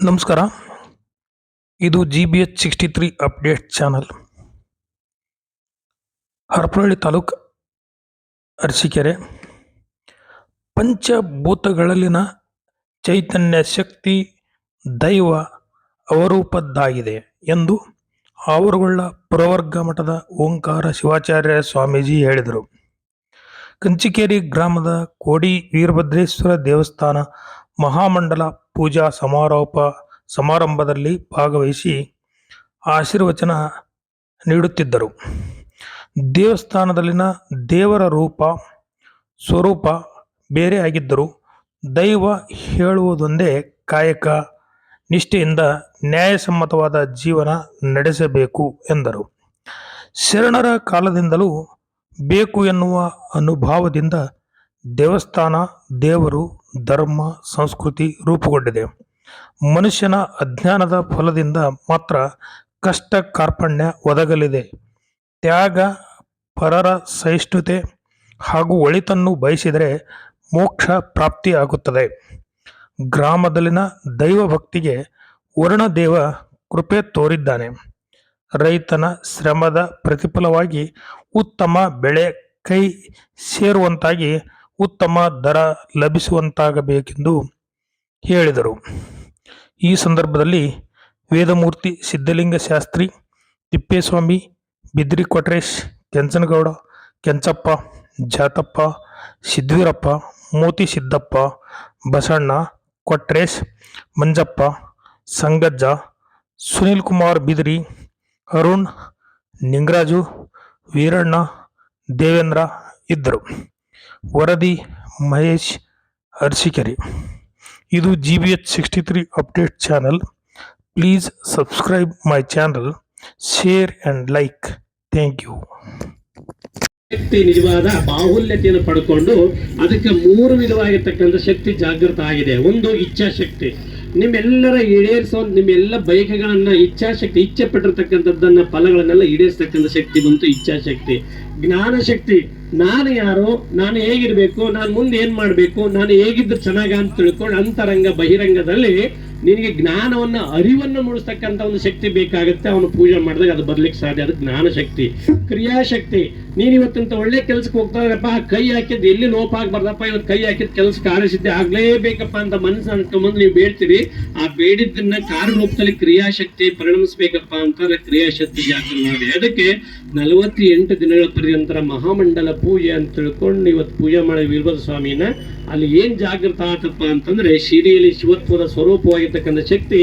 ನಮಸ್ಕಾರ. ಇದು GBH63 update channel. Harapanahalli taluk Arasikere. ಪಂಚಭೂತಗಳಲ್ಲಿನ ಚೈತನ್ಯ ಶಕ್ತಿ ದೈವ ಅವರೂಪದ್ದಾಗಿದೆ ಎಂದು ಆವರಗೊಳ್ಳ ಪುರವರ್ಗ ಮಠದ ಓಂಕಾರ ಶಿವಾಚಾರ್ಯ ಸ್ವಾಮೀಜಿ ಹೇಳಿದರು. ಕಂಚಿಕೇರಿ ಗ್ರಾಮದ ಕೋಡಿ ವೀರಭದ್ರೇಶ್ವರ ದೇವಸ್ಥಾನ ಮಹಾಮಂಡಲ ಪೂಜಾ ಸಮಾರಂಭದಲ್ಲಿ ಭಾಗವಹಿಸಿ ಆಶೀರ್ವಚನ ನೀಡುತ್ತಿದ್ದರು. ದೇವಸ್ಥಾನದಲ್ಲಿನ ದೇವರ ಸ್ವರೂಪ ಬೇರೆ ಆಗಿದ್ದರೂ ದೈವ ಹೇಳುವುದೊಂದೇ ಕಾಯಕ ನಿಷ್ಠೆಯಿಂದ ನ್ಯಾಯಸಮ್ಮತವಾದ ಜೀವನ ನಡೆಸಬೇಕು ಎಂದರು. ಶರಣರ ಕಾಲದಿಂದಲೂ ಬೇಕು ಎನ್ನುವ ಅನುಭವದಿಂದ ದೇವಸ್ಥಾನ, ದೇವರು, ಧರ್ಮ, ಸಂಸ್ಕೃತಿ ರೂಪುಗೊಂಡಿದೆ. ಮನುಷ್ಯನ ಅಜ್ಞಾನದ ಫಲದಿಂದ ಮಾತ್ರ ಕಷ್ಟ ಕಾರ್ಪಣ್ಯ ಒದಗಲಿದೆ. ತ್ಯಾಗ, ಪರರ ಸಹಿಷ್ಣುತೆ ಹಾಗೂ ಒಳಿತನ್ನು ಬಯಸಿದರೆ ಮೋಕ್ಷ ಪ್ರಾಪ್ತಿಯಾಗುತ್ತದೆ. ಗ್ರಾಮದಲ್ಲಿನ ದೈವ ಭಕ್ತಿಗೆ ವರುಣದೇವ ಕೃಪೆ ತೋರಿದ್ದಾನೆ. ರೈತನ ಶ್ರಮದ ಪ್ರತಿಫಲವಾಗಿ ಉತ್ತಮ ಬೆಳೆ ಕೈ ಸೇರುವಂತಾಗಿ ಉತ್ತಮ ದರ ಲಭಿಸುವಂತಾಗಬೇಕೆಂದು ಹೇಳಿದರು. ಈ ಸಂದರ್ಭದಲ್ಲಿ ವೇದಮೂರ್ತಿ, ಸಿದ್ಧಲಿಂಗ ಶಾಸ್ತ್ರಿ, ತಿಪ್ಪೇಸ್ವಾಮಿ, ಬಿದ್ರಿ ಕೊಟ್ರೇಶ್, ಕೆಂಚನಗೌಡ, ಕೆಂಚಪ್ಪ, ಜಾತಪ್ಪ, ಸಿದ್ವೀರಪ್ಪ, ಮೋತಿ ಸಿದ್ದಪ್ಪ, ಬಸಣ್ಣ, ಕೊಟ್ರೇಶ್, ಮಂಜಪ್ಪ, ಸಂಗಜ್ಜ, ಸುನೀಲ್ ಕುಮಾರ್ ಬಿದ್ರಿ, ಅರುಣ್, ನಿಂಗರಾಜು, ವೀರಣ್ಣ, ದೇವೇಂದ್ರ ಇದ್ದರು. ವರದಿ ಮಹೇಶ್, ಅರಸೀಕೆರೆ. ಇದು GBH63 update channel. Please subscribe my channel, share and like. Thank you. ಶಕ್ತಿ ನಿಜವಾದ ಬಾಹುಲ್ಯತೆಯನ್ನು ಪಡ್ಕೊಂಡು ಅದಕ್ಕೆ 3 ವಿಧವಾಗಿರ್ತಕ್ಕಂಥ ಶಕ್ತಿ ಜಾಗೃತ ಆಗಿದೆ. ಒಂದು ಇಚ್ಛಾಶಕ್ತಿ, ನಿಮ್ಮೆಲ್ಲರ ನಿಮ್ಮೆಲ್ಲ ಬಯಕೆಗಳನ್ನ ಇಚ್ಛಾಶಕ್ತಿ, ಇಚ್ಛೆ ಪಟ್ಟಿರ್ತಕ್ಕಂಥದ್ದನ್ನ ಫಲಗಳನ್ನೆಲ್ಲ ಈಡೇರಿಸ್ತಕ್ಕಂಥ ಶಕ್ತಿ ಬಂತು ಇಚ್ಛಾಶಕ್ತಿ. ಜ್ಞಾನಶಕ್ತಿ, ನಾನು ಯಾರು, ನಾನು ಹೇಗಿರ್ಬೇಕು, ನಾನು ಮುಂದೆ ಏನ್ ಮಾಡ್ಬೇಕು, ನಾನು ಹೇಗಿದ್ದು ಚೆನ್ನಾಗ ಅಂತ ತಿಳ್ಕೊಂಡು ಅಂತರಂಗ ಬಹಿರಂಗದಲ್ಲಿ ನಿನಗೆ ಜ್ಞಾನವನ್ನ ಅರಿವನ್ನು ಮೂಡಿಸ್ತಕ್ಕಂಥ ಒಂದು ಶಕ್ತಿ ಬೇಕಾಗುತ್ತೆ. ಅವನು ಪೂಜೆ ಮಾಡಿದಾಗ ಅದು ಬರ್ಲಿಕ್ಕೆ ಸಾಧ್ಯ. ಅದು ಜ್ಞಾನಶಕ್ತಿ. ಕ್ರಿಯಾಶಕ್ತಿ, ನೀನ್ ಇವತ್ತಂತ ಒಳ್ಳೆ ಕೆಲ್ಸಕ್ಕೆ ಹೋಗ್ತಾ ಇರಪ್ಪ, ಕೈ ಹಾಕಿದ್ ಎಲ್ಲಿ ಲೋಪ ಆಗ್ಬಾರ್ದಪ್ಪ, ಇವತ್ತು ಕೈ ಹಾಕಿದ ಕೆಲಸ ಕಾರ್ಯಸಿದ್ಧಿ ಆಗ್ಲೇಬೇಕಪ್ಪ ಅಂತ ಮನಸ್ಸು ಅನ್ಕೊಂಬಂದು ನೀವು ಬೇಡ್ತೀರಿ. ಆ ಬೇಡಿದ್ದನ್ನ ಕಾರ್ಯರೂಪದಲ್ಲಿ ಕ್ರಿಯಾಶಕ್ತಿ ಪರಿಣಮಿಸ್ಬೇಕಪ್ಪ ಅಂತಾರೆ. ಕ್ರಿಯಾಶಕ್ತಿ ಜಾಗೃತವಾಗಿದೆ. ಅದಕ್ಕೆ 48 ದಿನಗಳ ಪರ್ಯಂತರ ಮಹಾಮಂಡಲ ಪೂಜೆ ಅಂತ ತಿಳ್ಕೊಂಡು ಇವತ್ತು ಪೂಜೆ ಮಾಡಿ ವೀರಭದ್ರ ಸ್ವಾಮಿನ ಅಲ್ಲಿ ಏನ್ ಜಾಗೃತ ಆತಪ್ಪ ಅಂತಂದ್ರೆ ಶಿರಿಯಲ್ಲಿ ಶಿವತ್ವದ ಸ್ವರೂಪವಾಗಿರ್ತಕ್ಕಂಥ ಶಕ್ತಿ,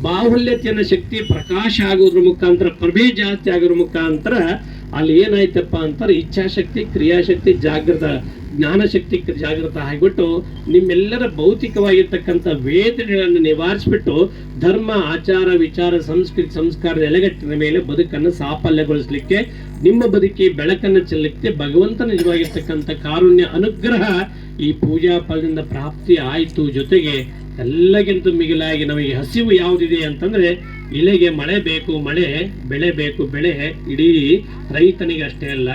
ಬಾಹುಲ್ಯತೆಯ ಶಕ್ತಿ ಪ್ರಕಾಶ ಆಗೋದ್ರ ಮುಖಾಂತರ, ಪ್ರಭೆ ಜಾಸ್ತಿ ಆಗೋದ್ರ ಮುಖಾಂತರ ಅಲ್ಲಿ ಏನಾಯ್ತಪ್ಪ ಅಂತಾರೆ ಇಚ್ಛಾಶಕ್ತಿ, ಕ್ರಿಯಾಶಕ್ತಿ ಜಾಗೃತ, ಜ್ಞಾನಶಕ್ತಿ ಜಾಗೃತ ಆಗಿಬಿಟ್ಟು ನಿಮ್ಮೆಲ್ಲರ ಭೌತಿಕವಾಗಿರ್ತಕ್ಕಂಥ ವೇದನೆಗಳನ್ನು ನಿವಾರಿಸ್ಬಿಟ್ಟು ಧರ್ಮ, ಆಚಾರ, ವಿಚಾರ, ಸಂಸ್ಕೃತಿ, ಸಂಸ್ಕಾರ ನೆಲೆಗಟ್ಟಿನ ಮೇಲೆ ಬದುಕನ್ನು ಸಾಫಲ್ಯಗೊಳಿಸ್ಲಿಕ್ಕೆ, ನಿಮ್ಮ ಬದುಕಿ ಬೆಳಕನ್ನು ಚೆಲ್ಲಲಿಕ್ಕೆ ಭಗವಂತನ ನಿಜವಾಗಿರ್ತಕ್ಕಂಥ ಕಾರುಣ್ಯ ಅನುಗ್ರಹ ಈ ಪೂಜಾ ಫಲದಿಂದ ಪ್ರಾಪ್ತಿ ಆಯಿತು. ಜೊತೆಗೆ ಎಲ್ಲಕ್ಕಿಂತ ಮಿಗಿಲಾಗಿ ನಮಗೆ ಹಸಿವು ಯಾವುದಿದೆ ಅಂತಂದ್ರೆ ಇಳೆಗೆ ಮಳೆ ಬೇಕು, ಮಳೆ, ಬೆಳೆ ಬೇಕು, ಬೆಳೆ. ಇಡೀ ರೈತನಿಗೆ ಅಷ್ಟೇ ಅಲ್ಲ,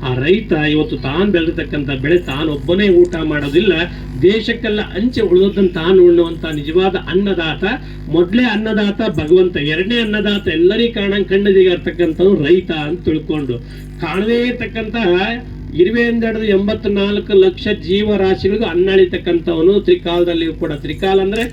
ಆ ರೈತ ಇವತ್ತು ತಾನು ಬೆಳೆದಿರ್ತಕ್ಕಂಥ ಬೆಳೆ ತಾನೊಬ್ಬನೇ ಊಟ ಮಾಡೋದಿಲ್ಲ, ದೇಶಕ್ಕೆಲ್ಲ ಹಂಚೆ ಉಳಿದದ್ದನ್ನು ತಾನು ಉಣ್ಣುವಂತ ನಿಜವಾದ ಅನ್ನದಾತ. ಮೊದಲೇ ಅನ್ನದಾತ ಭಗವಂತ, ಎರಡನೇ ಅನ್ನದಾತ ಎಲ್ಲರಿಗೂ ಕಣ್ಣದಿಗೆ ಇರ್ತಕ್ಕಂಥವ್ರು ರೈತ ಅಂತ ತಿಳ್ಕೊಂಡು, ಕಾಣದೇ ಇರ್ತಕ್ಕಂಥ 84 ಲಕ್ಷ ಜೀವರಾಶಿಗಳಿಗೂ ಅನ್ನ ಅಳಿತಕ್ಕಂಥವನು ತ್ರಿಕಾಲದಲ್ಲಿಯೂ ಕೂಡ. ತ್ರಿಕಾಲ ಅಂದ್ರೆ